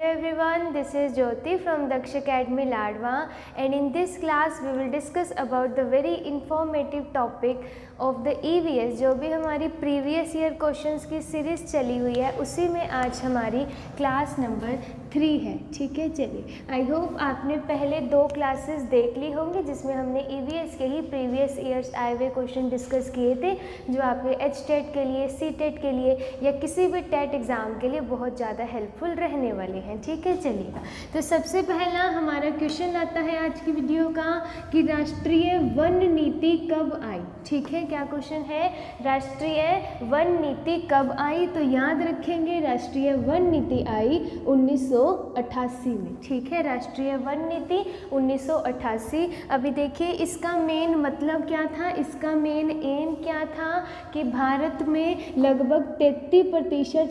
Everyone, this is Jyoti from Daksh Academy Ladwa, and in this class we will discuss about the very informative topic of the EVS जो भी हमारी previous year questions की series चली हुई है उसी में आज हमारी क्लास नंबर 3 है। ठीक है, चलिए आई होप आपने पहले 2 क्लासेस देख ली होंगी जिसमें हमने EVS के ही प्रीवियस ईयर्स आए हुए क्वेश्चन डिस्कस किए थे जो आपके HTET के लिए, CTET के लिए या किसी भी टेट एग्ज़ाम के लिए बहुत ज़्यादा हेल्पफुल रहने वाले हैं। ठीक है, चलिएगा तो सबसे पहला हमारा क्वेश्चन आता है आज की वीडियो का कि राष्ट्रीय वन नीति कब आई। ठीक है, क्या क्वेश्चन है, राष्ट्रीय वन नीति कब आई? तो याद रखेंगे राष्ट्रीय वन नीति आई 1988 में। ठीक है, राष्ट्रीय वन नीति 1988। अभी देखिए इसका मेन मतलब क्या था, इसका मेन एम क्या था कि भारत में लगभग 33%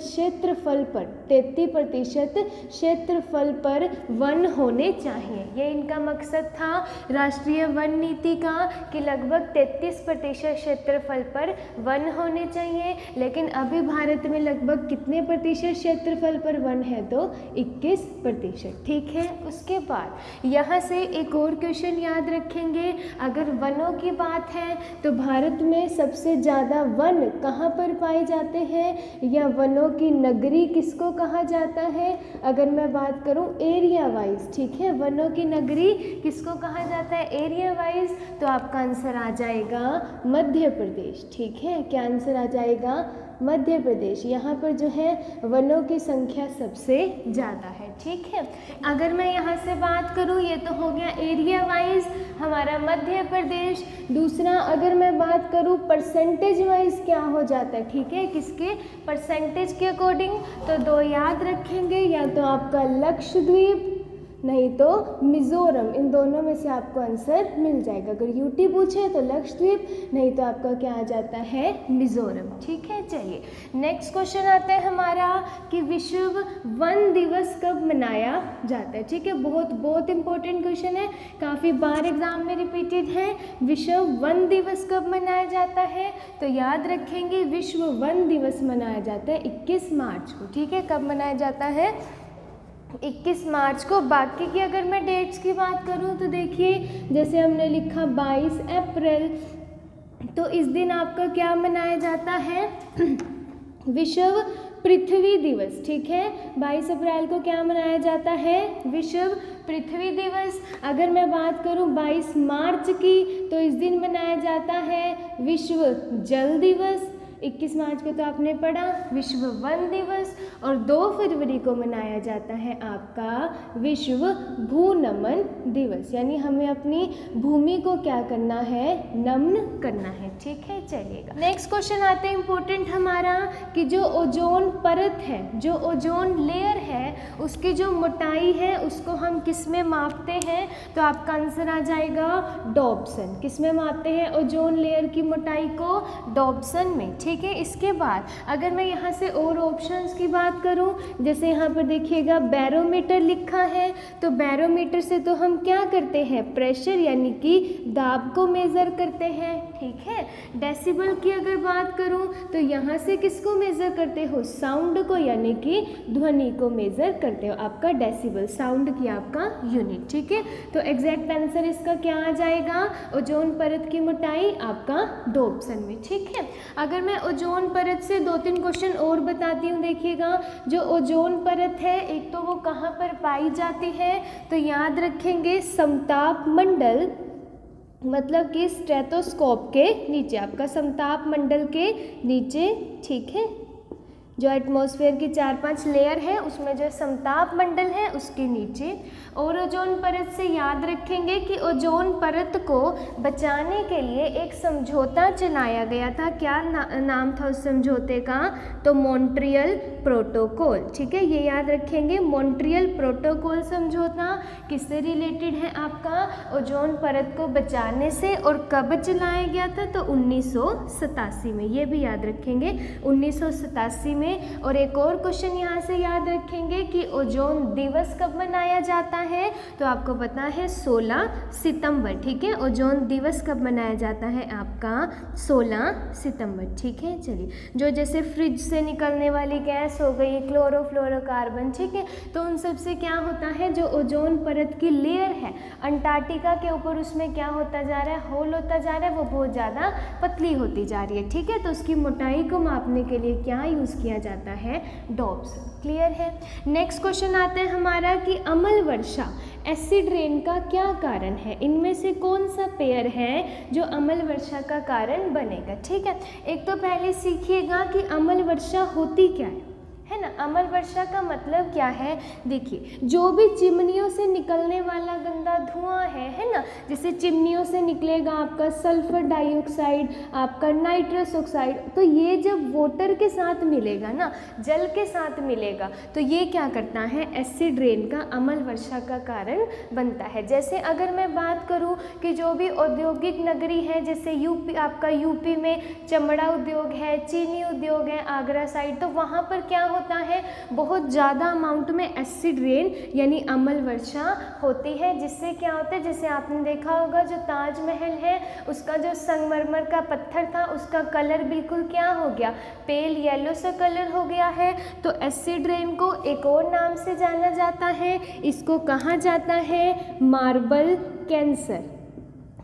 क्षेत्रफल पर वन होने चाहिए। ये इनका मकसद था राष्ट्रीय वन नीति का कि लगभग 33% क्षेत्रफल पर वन होने चाहिए। लेकिन अभी भारत में लगभग कितने प्रतिशत क्षेत्रफल पर वन है? तो 21%। ठीक है, उसके बाद यहाँ से एक और क्वेश्चन याद रखेंगे, अगर वनों की बात है तो भारत में सबसे ज़्यादा वन कहाँ पर पाए जाते हैं या वनों की नगरी किसको कहा जाता है? अगर मैं बात करूँ एरिया वाइज, ठीक है, वनों की नगरी किसको कहा जाता है एरिया वाइज? तो आपका आंसर आ जाएगा मध्य प्रदेश। ठीक है, क्या आंसर आ जाएगा? मध्य प्रदेश। यहाँ पर जो है वनों की संख्या सबसे ज़्यादा है। ठीक है, अगर मैं यहाँ से बात करूँ, ये तो हो गया एरिया वाइज हमारा मध्य प्रदेश। दूसरा अगर मैं बात करूँ परसेंटेज वाइज क्या हो जाता है, ठीक है, किसके परसेंटेज के अकॉर्डिंग? तो 2 याद रखेंगे, या तो आपका लक्षद्वीप नहीं तो मिज़ोरम, इन दोनों में से आपको आंसर मिल जाएगा। अगर यूटी पूछे तो लक्षद्वीप, नहीं तो आपका क्या आ जाता है मिज़ोरम। ठीक है, चलिए नेक्स्ट क्वेश्चन आता है हमारा कि विश्व वन दिवस कब मनाया जाता है। ठीक है, बहुत इंपॉर्टेंट क्वेश्चन है, काफ़ी बार एग्जाम में रिपीटेड है। विश्व वन दिवस कब मनाया जाता है? तो याद रखेंगे विश्व वन दिवस मनाया जाता है 21 मार्च को। ठीक है, कब मनाया जाता है? 21 मार्च को। बाकी की अगर मैं डेट्स की बात करूं तो देखिए जैसे हमने लिखा 22 अप्रैल, तो इस दिन आपका क्या मनाया जाता है? विश्व पृथ्वी दिवस। ठीक है, 22 अप्रैल को क्या मनाया जाता है? विश्व पृथ्वी दिवस। अगर मैं बात करूं 22 मार्च की, तो इस दिन मनाया जाता है विश्व जल दिवस। 21 मार्च को तो आपने पढ़ा विश्व वन दिवस, और 2 फरवरी को मनाया जाता है आपका विश्व भू नमन दिवस, यानी हमें अपनी भूमि को क्या करना है? नमन करना है। ठीक है, चलिएगा नेक्स्ट क्वेश्चन आते हैं इंपॉर्टेंट हमारा कि जो ओजोन परत है, जो ओजोन लेयर है, उसकी जो मोटाई है उसको हम किस में मापते हैं? तो आपका आंसर आ जाएगा डॉप्सन। किस में मापते हैं ओजोन लेयर की मोटाई को? डॉप्सन में। ठीक है, इसके बाद अगर मैं यहाँ से और ऑप्शंस की बात करूँ, जैसे यहाँ पर देखिएगा बैरोमीटर लिखा है, तो बैरोमीटर से तो हम क्या करते हैं? प्रेशर यानी कि दाब को मेज़र करते हैं। ठीक है, डेसिबल की अगर बात करूँ तो यहाँ से किसको मेज़र करते हो? साउंड को, यानी कि ध्वनि को मेज़र करते हो। आपका डेसिबल साउंड की आपका यूनिट। ठीक है, तो एग्जैक्ट आंसर इसका क्या आ जाएगा? ओजोन परत की मोटाई आपका डॉप्सन में। ठीक है, अगर मैं ओजोन परत से 2-3 क्वेश्चन और बताती हूँ, देखिएगा जो ओजोन परत है एक तो वो कहाँ पर पाई जाती है? तो याद रखेंगे समताप मंडल, मतलब कि स्ट्रेटोस्कोप के नीचे, आपका समताप मंडल के नीचे। ठीक है, जो एटमॉस्फेयर की 4-5 लेयर है उसमें जो समताप मंडल है उसके नीचे। और ओजोन परत से याद रखेंगे कि ओजोन परत को बचाने के लिए एक समझौता चलाया गया था। क्या नाम था उस समझौते का? तो मॉन्ट्रियल प्रोटोकॉल। ठीक है, ये याद रखेंगे मॉन्ट्रियल प्रोटोकॉल समझौता किससे रिलेटेड है? आपका ओजोन परत को बचाने से। और कब चलाया गया था? तो 1987 में। ये भी याद रखेंगे 1987 में। और एक और क्वेश्चन यहाँ से याद रखेंगे कि ओजोन दिवस कब मनाया जाता है? तो आपको पता है 16 सितंबर। ठीक है, ओजोन दिवस कब मनाया जाता है? आपका 16 सितंबर। ठीक है, चलिए जो जैसे फ्रिज से निकलने वाली गैस गैस हो गई, क्लोरोफ्लोरोकार्बन, ठीक है। तो उन सब से क्या होता है, जो ओजोन परत की लेयर है अंटार्कटिका के ऊपर, उसमें क्या होता जा रहा है, होल होता जा रहा है, वो बहुत ज़्यादा पतली होती जा रही है, ठीक है। तो उसकी मोटाई को मापने के लिए क्या यूज़ किया जाता है, डॉप्स। क्लियर है। नेक्स्ट क्वेश्चन आता है हमारा कि अम्ल वर्षा एसिड रेन का क्या कारण है, इनमें से कौन सा पेयर है जो अम्ल वर्षा का कारण बनेगा, ठीक है। एक तो पहले सीखिएगा कि अम्ल वर्षा होती क्या है ना। अम्ल वर्षा का मतलब क्या है, देखिए जो भी चिमनियों से निकलने वाला गंदा धुआं है ना, जैसे चिमनियों से निकलेगा आपका सल्फर डाइऑक्साइड, आपका नाइट्रस ऑक्साइड, तो ये जब वाटर के साथ मिलेगा ना, जल के साथ मिलेगा, तो ये क्या करता है, एसिड रेन का अम्ल वर्षा का कारण बनता है। जैसे अगर मैं बात करूँ कि जो भी औद्योगिक नगरी है, जैसे यूपी, आपका यूपी में चमड़ा उद्योग है, चीनी उद्योग है, आगरा साइड, तो वहाँ पर क्या होता है, बहुत ज़्यादा अमाउंट में एसिड रेन यानी अम्ल वर्षा होती है, जिससे क्या होता है, जैसे आपने देखा होगा जो ताजमहल है उसका जो संगमरमर का पत्थर था उसका कलर बिल्कुल क्या हो गया, पेल येलो सा कलर हो गया है। तो एसिड रेन को एक और नाम से जाना जाता है, इसको कहा जाता है मार्बल कैंसर।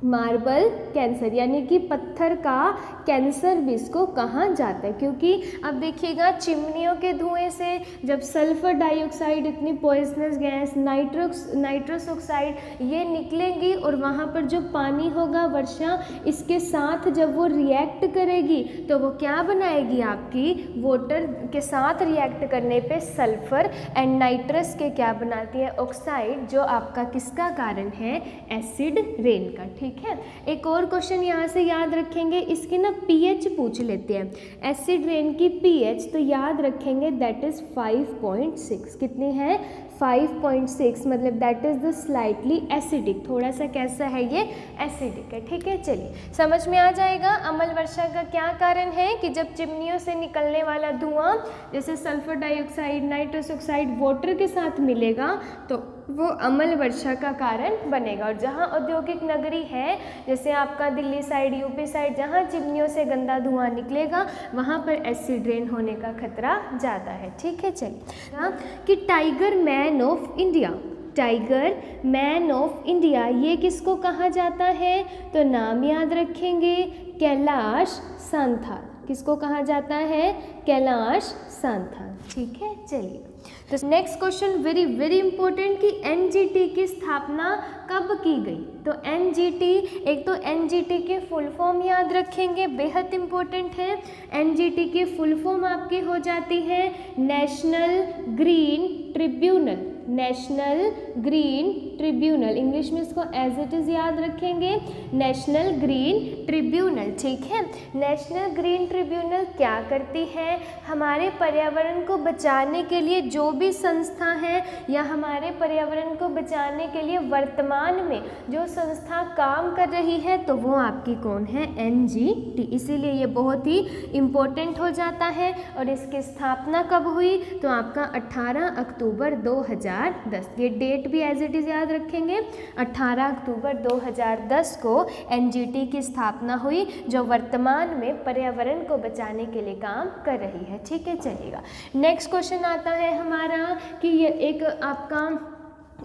मार्बल कैंसर यानी कि पत्थर का कैंसर भी इसको कहा जाता है, क्योंकि अब देखिएगा चिमनियों के धुएं से जब सल्फर डाइऑक्साइड, इतनी पॉइजनस गैस, नाइट्रस ऑक्साइड ये निकलेंगी और वहाँ पर जो पानी होगा वर्षा, इसके साथ जब वो रिएक्ट करेगी तो वो क्या बनाएगी, आपकी वाटर के साथ रिएक्ट करने पे सल्फर एंड नाइट्रस के क्या बनाती है, ऑक्साइड, जो आपका किसका कारण है, एसिड रेन का, ठीक है। एक और क्वेश्चन यहाँ से याद रखेंगे, इसकी ना पीएच पूछ लेते हैं, एसिड रेन की पीएच तो याद रखेंगे दैट इज 5.6, कितनी है, 5.6, मतलब that is the slightly acidic, थोड़ा सा कैसा है ये, एसिडिक है, ठीक है। चलिए समझ में आ जाएगा अम्ल वर्षा का क्या कारण है, कि जब चिमनियों से निकलने वाला धुआं जैसे sulphur dioxide, nitrous oxide water के साथ मिलेगा तो वो अम्ल वर्षा का कारण बनेगा। और जहाँ औद्योगिक नगरी है, जैसे आपका दिल्ली साइड, यूपी साइड, जहाँ चिमनियों से गंदा धुआं निकलेगा वहाँ पर एसिड रेन होने का खतरा ज़्यादा है, ठीक है। चलिए कि tiger man of India, tiger man of India ये किसको कहा जाता है, तो नाम याद रखेंगे कैलाश सांथाल, किसको कहा जाता है, कैलाश सांथाल, ठीक है। चलिए तो next question very very important कि एनजीटी की स्थापना कब की गई, तो एनजीटी, एक तो एनजीटी की फुल फॉर्म याद रखेंगे, बेहद इंपॉर्टेंट है। एनजीटी की फुल फॉर्म आपकी हो जाती है national green tribunal, national green tribunal, English में इसको एज इट इज़ याद रखेंगे, नेशनल ग्रीन ट्रिब्यूनल, ठीक है। नेशनल ग्रीन ट्रिब्यूनल क्या करती है, हमारे पर्यावरण को बचाने के लिए जो भी संस्था है या हमारे पर्यावरण को बचाने के लिए वर्तमान में जो संस्था काम कर रही है तो वो आपकी कौन है, एनजीटी, इसीलिए ये बहुत ही इम्पोर्टेंट हो जाता है। और इसकी स्थापना कब हुई, तो आपका 18 अक्टूबर 2010, ये डेट भी एज इट इज़ याद रखेंगे, 18 अक्टूबर 2010 को एनजीटी की स्थापना हुई, जो वर्तमान में पर्यावरण को बचाने के लिए काम कर रही है, ठीक है। चलिएगा नेक्स्ट क्वेश्चन आता है हमारा कि ये एक आपका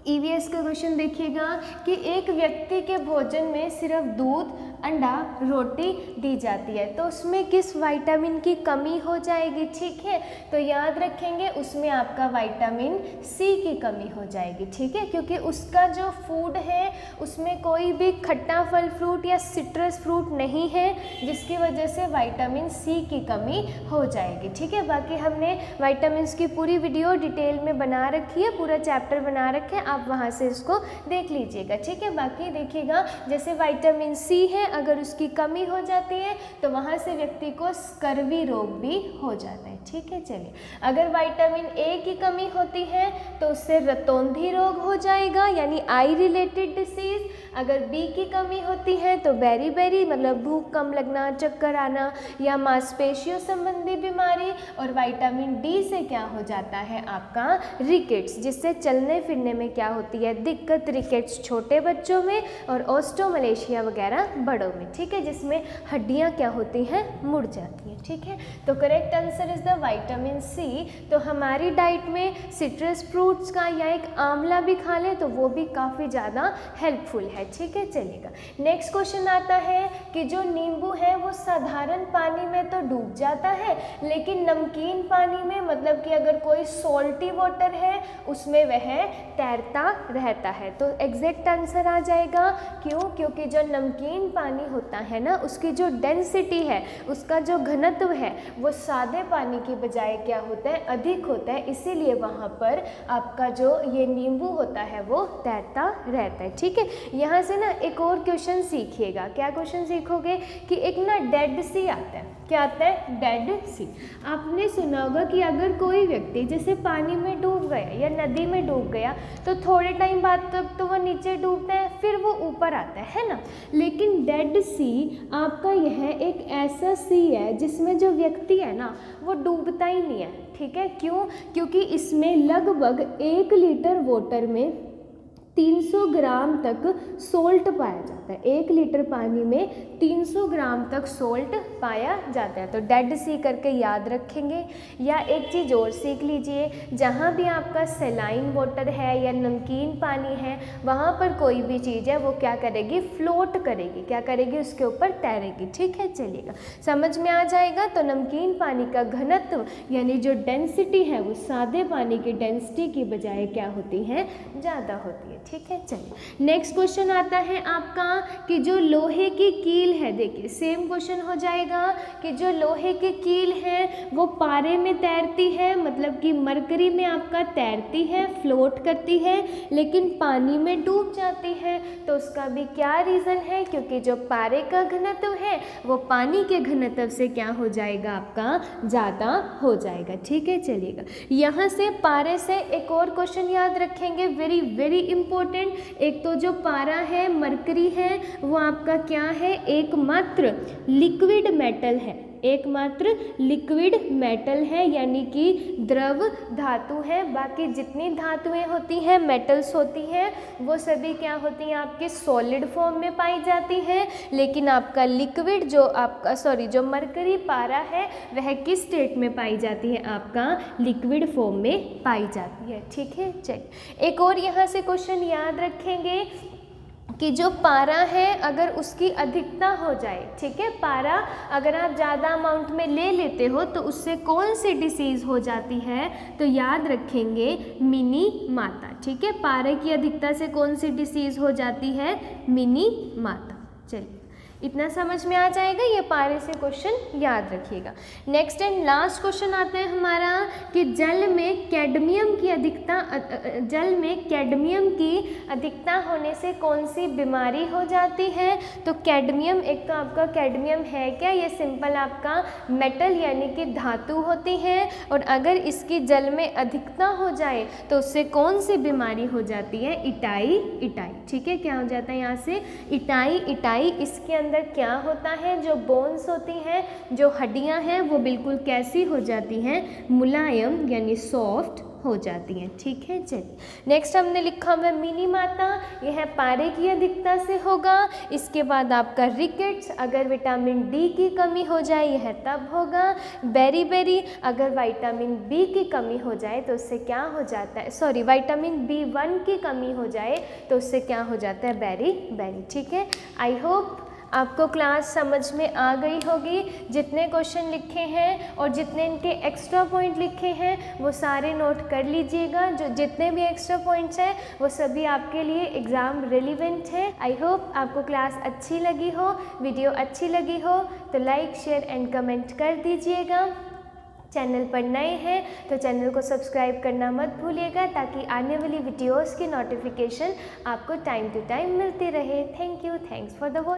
ईवीएस का क्वेश्चन देखिएगा कि एक व्यक्ति के भोजन में सिर्फ दूध, अंडा, रोटी दी जाती है तो उसमें किस विटामिन की कमी हो जाएगी, ठीक है। तो याद रखेंगे उसमें आपका विटामिन सी की कमी हो जाएगी, ठीक है, क्योंकि उसका जो फूड है उसमें कोई भी खट्टा फल फ्रूट या सिट्रस फ्रूट नहीं है, जिसकी वजह से विटामिन सी की कमी हो जाएगी, ठीक है। बाकी हमने विटामिन की पूरी वीडियो डिटेल में बना रखी है, पूरा चैप्टर बना रखे हैं, आप वहाँ से इसको देख लीजिएगा, ठीक है। बाकी देखिएगा जैसे विटामिन सी है, अगर उसकी कमी हो जाती है तो वहाँ से व्यक्ति को स्कर्वी रोग भी हो जाता है, ठीक है। चलिए अगर विटामिन ए की कमी होती है तो उससे रतौंधी रोग हो जाएगा यानी आई रिलेटेड डिसीज। अगर बी की कमी होती है तो बेरी मतलब भूख कम लगना, चक्कर आना या मांसपेशियों संबंधी बीमारी। और विटामिन डी से क्या हो जाता है आपका रिकेट्स, जिससे चलने फिरने में क्या होती है दिक्कत, रिकेट्स छोटे बच्चों में और ऑस्टोमलेशिया वगैरह कड़ों में, ठीक है, जिसमें हड्डियाँ क्या होती हैं, मुड़ जाती हैं, ठीक है। तो correct answer is the vitamin C. तो हमारी डाइट में सिट्रस फ्रूट्स का या एक आंवला भी खा लें तो वो भी काफ़ी ज़्यादा हेल्पफुल है, ठीक है, चलेगा। नेक्स्ट क्वेश्चन आता है कि जो नींबू है वो साधारण पानी में तो डूब जाता है, लेकिन नमकीन पानी में, मतलब कि अगर कोई सॉल्टी वाटर है उसमें वह तैरता रहता है। तो एग्जैक्ट आंसर आ जाएगा, क्यों? क्योंकि जो नमकीन पानी होता है ना, उसकी जो डेंसिटी है, उसका जो घनत्व है, वो सादे पानी की बजाय क्या होता है, अधिक होता है, इसीलिए वहाँ पर आपका जो ये नींबू होता है वो तैरता रहता है, ठीक है। यहाँ से ना एक और क्वेश्चन सीखिएगा। क्या क्वेश्चन सीखोगे कि एक ना डेड सी आता है। क्या आता है? डेड सी। आपने सुना होगा कि अगर कोई व्यक्ति जैसे पानी में डूब गया या नदी में डूब गया तो थोड़े टाइम बाद तक तो वो नीचे डूबता है, फिर वो ऊपर आता है ना। लेकिन डेड सी आपका यह एक ऐसा सी है जिसमें जो व्यक्ति है ना वो डूबता ही नहीं है, ठीक है। क्यों? क्योंकि इसमें लगभग 1 लीटर वाटर में 300 ग्राम तक सोल्ट पाया जाता है। 1 लीटर पानी में 300 ग्राम तक सोल्ट पाया जाता है। तो डेड सी करके याद रखेंगे। या एक चीज़ और सीख लीजिए, जहाँ भी आपका सेलाइन वाटर है या नमकीन पानी है, वहाँ पर कोई भी चीज़ है वो क्या करेगी, फ्लोट करेगी, क्या करेगी, उसके ऊपर तैरेगी, ठीक है, चलिएगा, समझ में आ जाएगा। तो नमकीन पानी का घनत्व यानी जो डेंसिटी है वो सादे पानी की डेंसिटी की बजाय क्या होती है, ज़्यादा होती है, ठीक है। चलिए नेक्स्ट क्वेश्चन आता है आपका कि जो लोहे की कील है, देखिए सेम क्वेश्चन हो जाएगा कि जो लोहे की कील है वो पारे में तैरती है, मतलब कि मरकरी में आपका तैरती है, फ्लोट करती है, लेकिन पानी में डूब जाती है। तो उसका भी क्या रीज़न है? क्योंकि जो पारे का घनत्व है वो पानी के घनत्व से क्या हो जाएगा, आपका ज़्यादा हो जाएगा, ठीक है, चलिएगा। यहाँ से पारे से एक और क्वेश्चन याद रखेंगे, वेरी वेरी इंपॉर्टेंट। एक तो जो पारा है, मरकरी है, वो आपका क्या है, एकमात्र लिक्विड मेटल है, एकमात्र लिक्विड मेटल है, यानी कि द्रव धातु है। बाकी जितनी धातुएं होती हैं, मेटल्स होती हैं, वो सभी क्या होती हैं, आपके सॉलिड फॉर्म में पाई जाती हैं। लेकिन आपका लिक्विड जो आपका जो मरकरी पारा है वह किस स्टेट में पाई जाती है, आपका लिक्विड फॉर्म में पाई जाती है, ठीक है। चलिए एक और यहाँ से क्वेश्चन याद रखेंगे कि जो पारा है अगर उसकी अधिकता हो जाए, ठीक है, पारा अगर आप ज़्यादा अमाउंट में ले लेते हो तो उससे कौन सी डिसीज़ हो जाती है, तो याद रखेंगे मिनी माता, ठीक है। पारे की अधिकता से कौन सी डिसीज़ हो जाती है, मिनी माता। चलिए इतना समझ में आ जाएगा, ये पारे से क्वेश्चन याद रखिएगा। नेक्स्ट एंड लास्ट क्वेश्चन आता है हमारा कि जल में कैडमियम की अधिकता होने से कौन सी बीमारी हो जाती है। तो कैडमियम, एक तो आपका कैडमियम है क्या, ये सिंपल आपका मेटल यानी कि धातु होती है, और अगर इसकी जल में अधिकता हो जाए तो उससे कौन सी बीमारी हो जाती है, इटाई, ठीक है। क्या हो जाता है यहाँ से, इटाई। इसके अंदर क्या होता है, जो बोन्स होती हैं, जो हड्डियां हैं, वो बिल्कुल कैसी हो जाती हैं, मुलायम यानी सॉफ्ट हो जाती हैं, ठीक है। चलिए नेक्स्ट हमने लिखा हुआ मिनी माता, यह पारे की अधिकता से होगा। इसके बाद आपका रिकेट्स, अगर विटामिन डी की कमी हो जाए यह तब होगा। बेरी, अगर विटामिन बी की कमी हो जाए तो उससे क्या हो जाता है, विटामिन B1 की कमी हो जाए तो उससे क्या हो जाता है, बेरी, ठीक है। आई होप आपको क्लास समझ में आ गई होगी। जितने क्वेश्चन लिखे हैं और जितने इनके एक्स्ट्रा पॉइंट लिखे हैं वो सारे नोट कर लीजिएगा। जो जितने भी एक्स्ट्रा पॉइंट्स हैं वो सभी आपके लिए एग्ज़ाम रिलेवेंट है। आई होप आपको क्लास अच्छी लगी हो, वीडियो अच्छी लगी हो तो लाइक, शेयर एंड कमेंट कर दीजिएगा। चैनल पर नए हैं तो चैनल को सब्सक्राइब करना मत भूलिएगा, ताकि आने वाली वीडियोस की नोटिफिकेशन आपको टाइम टू टाइम मिलती रहे। Thank you, thanks for the watching.